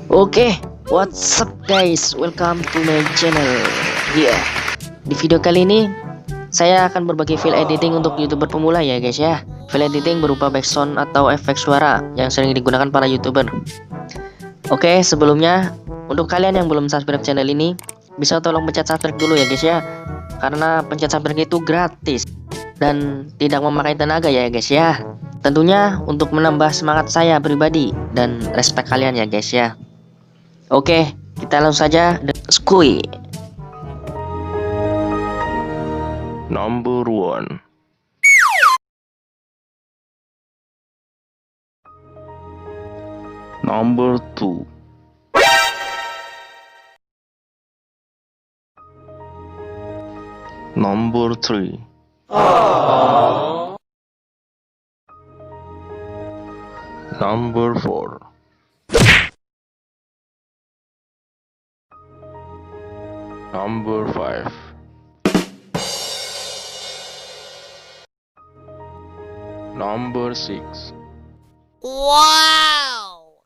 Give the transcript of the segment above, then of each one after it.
Oke, what's up guys? Welcome to my channel. Di video kali ini saya akan berbagi file editing untuk YouTuber pemula ya guys ya. File editing berupa background atau efek suara yang sering digunakan para YouTuber. Oke, sebelumnya untuk kalian yang belum subscribe channel ini, bisa tolong pencet subscribe dulu ya guys ya. Karena pencet subscribe itu gratis dan tidak memakai tenaga ya guys ya. Tentunya untuk menambah semangat saya pribadi dan respect kalian ya guys ya. Oke, kita langsung saja skui. Number 1. Number 2. Number 3. Number 4. Number 5. Number 6. Wow!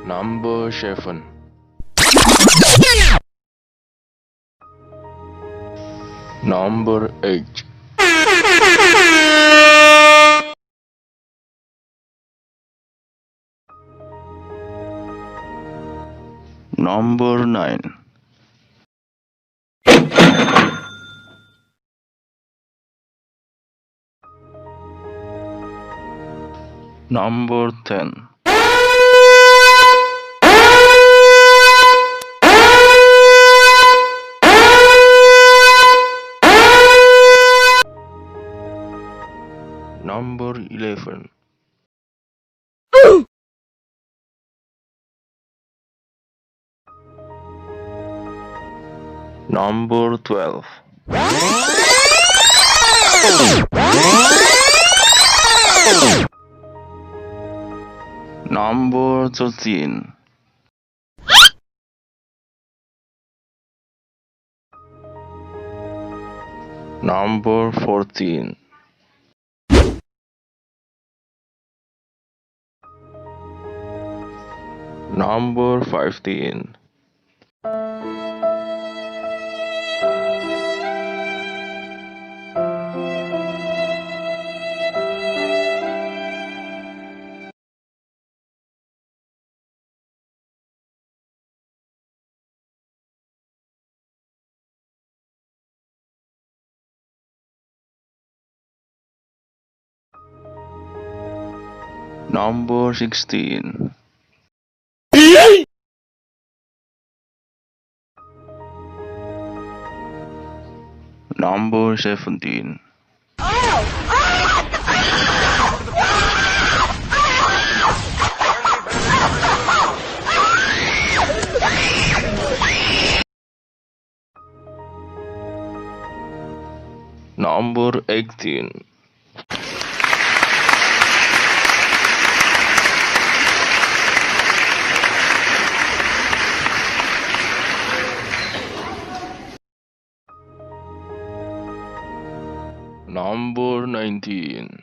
Number 7. Number 8. Number 9. Number 10. Number 11. Number 12. Number 13. Number 14. Number 15. Number 16. Number 17. Number 18. Number 19.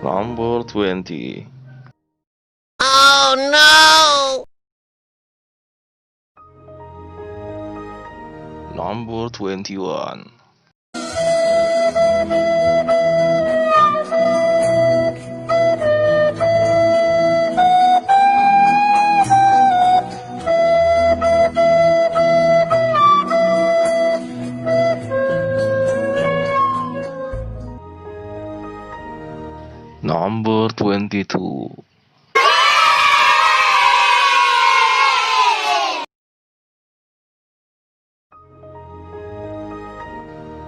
Number 20. Oh no! Number 21. Number 22.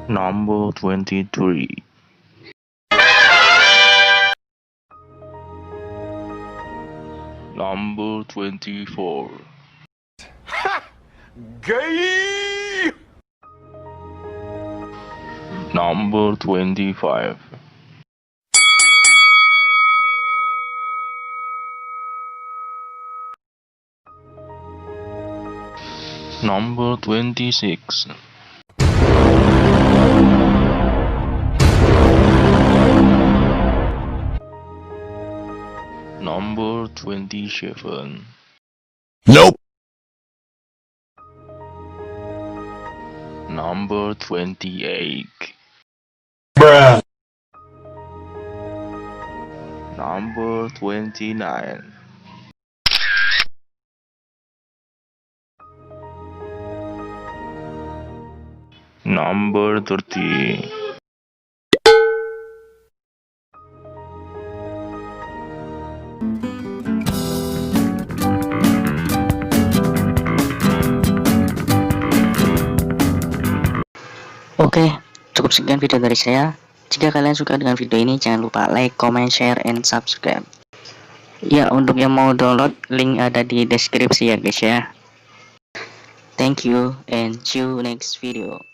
Number 23. Number 24. Gay! Number 25. Number 26. Number 27. Nope. Number 28. Bruh. Number 29. Number 30. Oke, cukup sekian video dari saya. Jika kalian suka dengan video ini, jangan lupa like, comment, share, and subscribe. Ya, untuk yang mau download, link ada di deskripsi ya guys ya. Thank you and see you next video.